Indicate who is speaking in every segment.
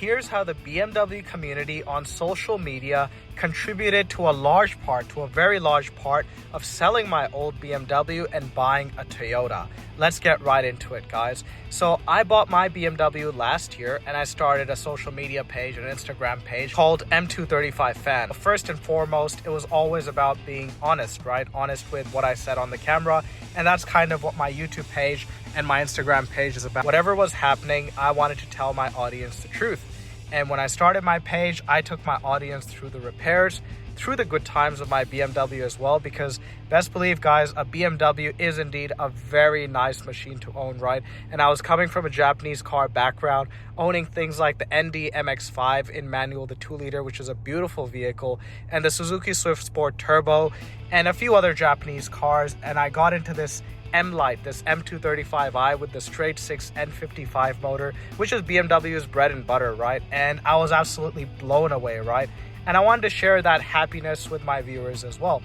Speaker 1: here's how the BMW community on social media contributed to a very large part of selling my old BMW and buying a Toyota. Let's get right into it, guys. So I bought my BMW last year and I started a social media page, an Instagram page called M235 Fan. First and foremost, it was always about being honest, right? Honest with what I said on the camera. And that's kind of what my YouTube page and my Instagram page is about. Whatever was happening, I wanted to tell my audience the truth. And when I started my page, I took my audience through the repairs, through the good times of my BMW as well, because best believe, guys, a BMW is indeed a very nice machine to own, right? And I was coming from a Japanese car background, owning things like the ND MX-5 in manual, the 2-liter, which is a beautiful vehicle, and the Suzuki Swift Sport Turbo, and a few other Japanese cars. And I got into this M-Lite, this M235i with the straight 6 N55 motor, which is BMW's bread and butter, right? And I was absolutely blown away, right? And I wanted to share that happiness with my viewers as well.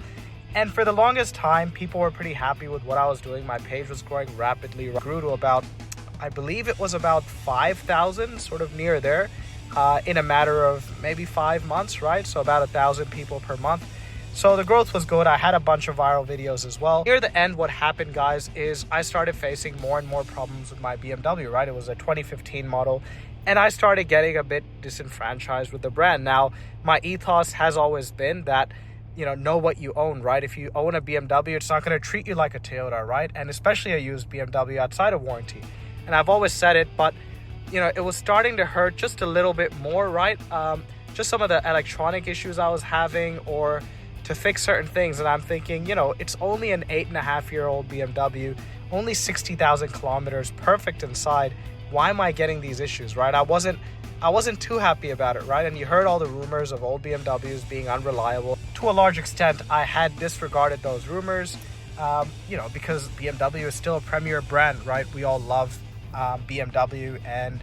Speaker 1: And for the longest time, people were pretty happy with what I was doing. My page was growing rapidly. It grew to about, I believe it was about 5,000, sort of near there, in a matter of maybe 5 months, right? So about 1,000 people per month. So the growth was good. I had a bunch of viral videos as well. Near the end, what happened, guys, is I started facing more and more problems with my BMW, right? It was a 2015 model, and I started getting a bit disenfranchised with the brand. Now, my ethos has always been that, know what you own, right? If you own a BMW, it's not going to treat you like a Toyota, right? And especially a used BMW outside of warranty. And I've always said it, but, it was starting to hurt just a little bit more, right? Just some of the electronic issues I was having, or to fix certain things. And I'm thinking, it's only an 8.5-year-old BMW, only 60,000 kilometers, perfect inside. Why am I getting these issues, right? I wasn't too happy about it, right? And you heard all the rumors of old BMWs being unreliable. To a large extent, I had disregarded those rumors, because BMW is still a premier brand, right? We all love BMW and,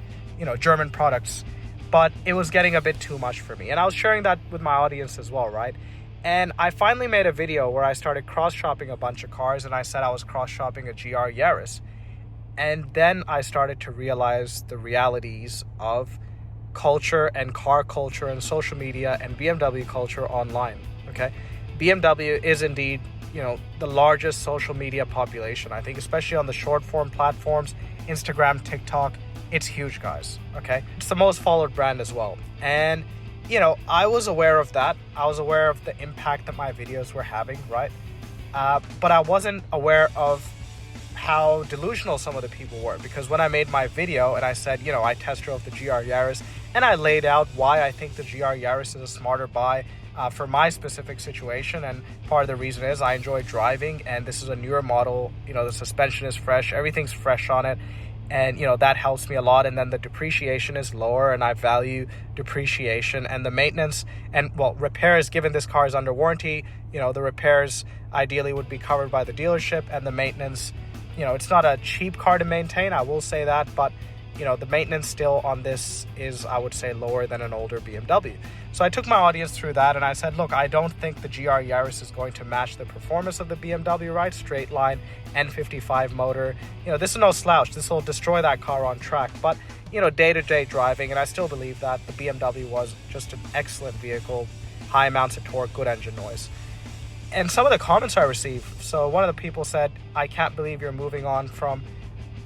Speaker 1: German products. But it was getting a bit too much for me. And I was sharing that with my audience as well, right? And I finally made a video where I started cross-shopping a bunch of cars, and I said I was cross-shopping a GR Yaris. And then I started to realize the realities of culture and car culture and social media and BMW culture online, okay? BMW is indeed, the largest social media population. I think especially on the short form platforms, Instagram, TikTok, it's huge, guys, okay? It's the most followed brand as well. And I was aware of that. I was aware of the impact that my videos were having, right? But I wasn't aware of how delusional some of the people were, because when I made my video and I said, I test drove the GR Yaris, and I laid out why I think the GR Yaris is a smarter buy for my specific situation. And part of the reason is I enjoy driving, and this is a newer model. The suspension is fresh, everything's fresh on it. And, that helps me a lot. And then the depreciation is lower, and I value depreciation and the maintenance and, repairs. Given this car is under warranty, the repairs ideally would be covered by the dealership, and the maintenance, it's not a cheap car to maintain, I will say that, but, the maintenance still on this is, I would say, lower than an older BMW. So I took my audience through that, and I said, look, I don't think the GR Yaris is going to match the performance of the BMW, right? Straight line, N55 motor. This is no slouch. This will destroy that car on track. But, day-to-day driving, and I still believe that the BMW was just an excellent vehicle, high amounts of torque, good engine noise. And some of the comments I received, so one of the people said, I can't believe you're moving on from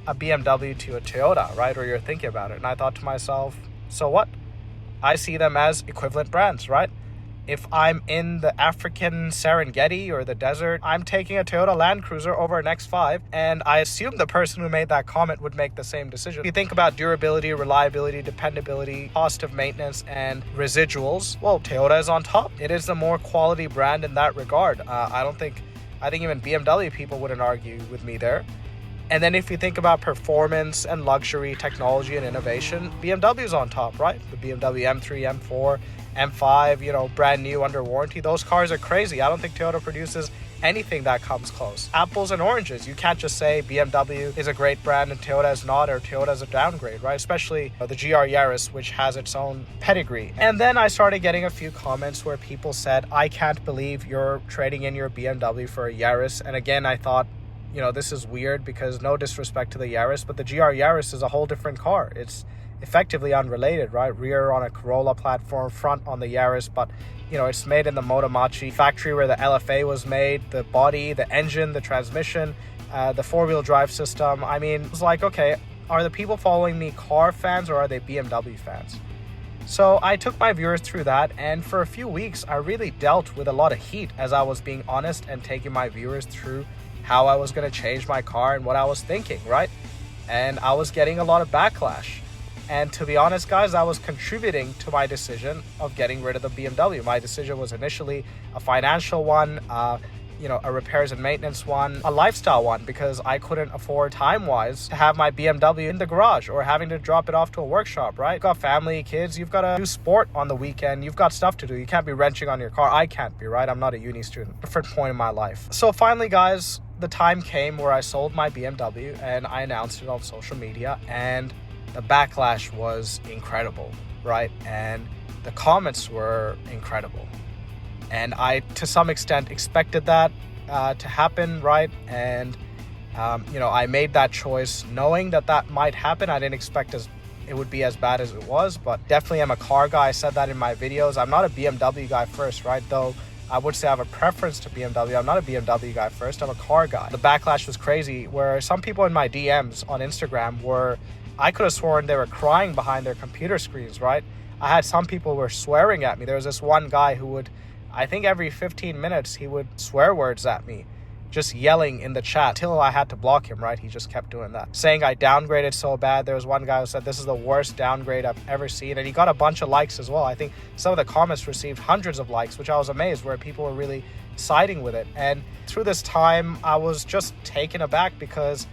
Speaker 1: a BMW to a Toyota, right? Or you're thinking about it. And I thought to myself, so what? I see them as equivalent brands, right? If I'm in the African Serengeti or the desert, I'm taking a Toyota Land Cruiser over an X5, and I assume the person who made that comment would make the same decision. If you think about durability, reliability, dependability, cost of maintenance, and residuals, well, Toyota is on top. It is the more quality brand in that regard. I think even BMW people wouldn't argue with me there. And then if you think about performance and luxury, technology and innovation, BMW is on top, right? The BMW M3, M4, M5, brand new under warranty. Those cars are crazy. I don't think Toyota produces anything that comes close. Apples and oranges. You can't just say BMW is a great brand and Toyota is not, or Toyota is a downgrade, right? Especially the GR Yaris, which has its own pedigree. And then I started getting a few comments where people said, I can't believe you're trading in your BMW for a Yaris. And again, I thought, this is weird, because no disrespect to the Yaris, but the GR Yaris is a whole different car. It's effectively unrelated, right? Rear on a Corolla platform, front on the Yaris, but it's made in the Motomachi factory where the LFA was made, the body, the engine, the transmission, the four-wheel drive system. I mean, it's like, okay, are the people following me car fans or are they BMW fans? So I took my viewers through that, and for a few weeks, I really dealt with a lot of heat as I was being honest and taking my viewers through how I was going to change my car and what I was thinking, right? And I was getting a lot of backlash. And to be honest, guys, I was contributing to my decision of getting rid of the BMW. My decision was initially a financial one, a repairs and maintenance one, a lifestyle one, because I couldn't afford time-wise to have my BMW in the garage or having to drop it off to a workshop, right? You've got family, kids, you've got to do sport on the weekend, you've got stuff to do. You can't be wrenching on your car. I can't be, right? I'm not a uni student. Different point in my life. So finally, guys, the time came where I sold my BMW and I announced it on social media, and the backlash was incredible, right? And the comments were incredible. And I, to some extent, expected that to happen, right? And, I made that choice knowing that might happen. I didn't expect it would be as bad as it was, but definitely I'm a car guy. I said that in my videos. I'm not a BMW guy first, right? Though I would say I have a preference to BMW. I'm not a BMW guy first. I'm a car guy. The backlash was crazy, where some people in my DMs on Instagram I could have sworn they were crying behind their computer screens, right? I had some people who were swearing at me. There was this one guy who would, I think every 15 minutes, he would swear words at me, just yelling in the chat till I had to block him, right? He just kept doing that, saying I downgraded so bad. There was one guy who said this is the worst downgrade I've ever seen, and he got a bunch of likes as well. I think some of the comments received hundreds of likes, which I was amazed, where people were really siding with it. And through this time, I was just taken aback, because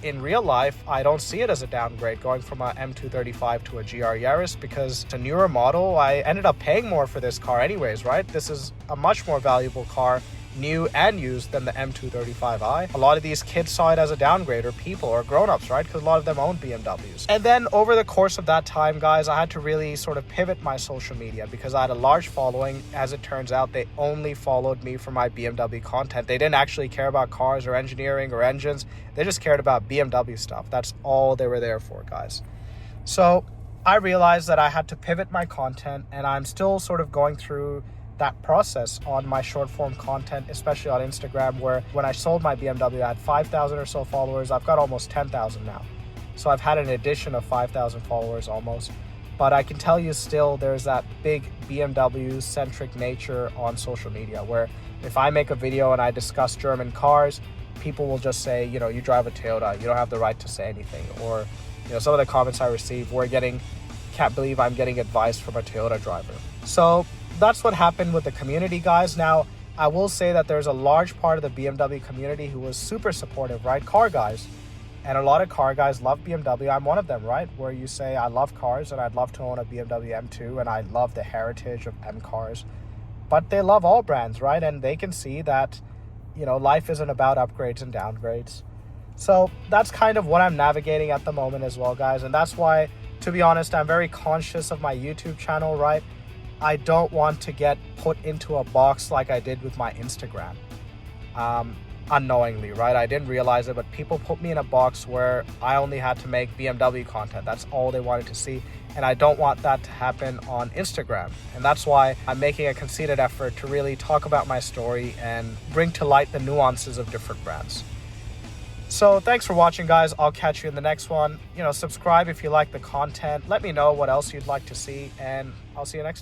Speaker 1: in real life, I don't see it as a downgrade going from a M235 to a GR Yaris, because it's a newer model. I ended up paying more for this car anyways, right? This is a much more valuable car, new and used, than the M235i. A lot of these kids saw it as a downgrade, or people, or grown-ups, right? Because a lot of them own BMWs. And then over the course of that time, guys, I had to really sort of pivot my social media, because I had a large following. As it turns out, they only followed me for my BMW content. They didn't actually care about cars or engineering or engines. They just cared about BMW stuff. That's all they were there for, guys. So I realized that I had to pivot my content, and I'm still sort of going through that process on my short form content, especially on Instagram, where when I sold my BMW, I had 5,000 or so followers. I've got almost 10,000 now. So I've had an addition of 5,000 followers almost. But I can tell you still there's that big BMW centric nature on social media, where if I make a video and I discuss German cars, people will just say, you drive a Toyota, you don't have the right to say anything. Or, some of the comments I receive can't believe I'm getting advice from a Toyota driver. So that's what happened with the community, guys. Now, I will say that there's a large part of the BMW community who was super supportive, right? Car guys. And a lot of car guys love BMW. I'm one of them, right? Where you say, I love cars and I'd love to own a BMW M2 and I love the heritage of M cars. But they love all brands, right? And they can see that, life isn't about upgrades and downgrades. So that's kind of what I'm navigating at the moment as well, guys. And that's why, to be honest, I'm very conscious of my YouTube channel, right? I don't want to get put into a box like I did with my Instagram, unknowingly, right? I didn't realize it, but people put me in a box where I only had to make BMW content. That's all they wanted to see. And I don't want that to happen on Instagram. And that's why I'm making a conceited effort to really talk about my story and bring to light the nuances of different brands. So thanks for watching, guys. I'll catch you in the next one. Subscribe if you like the content. Let me know what else you'd like to see, and I'll see you next time.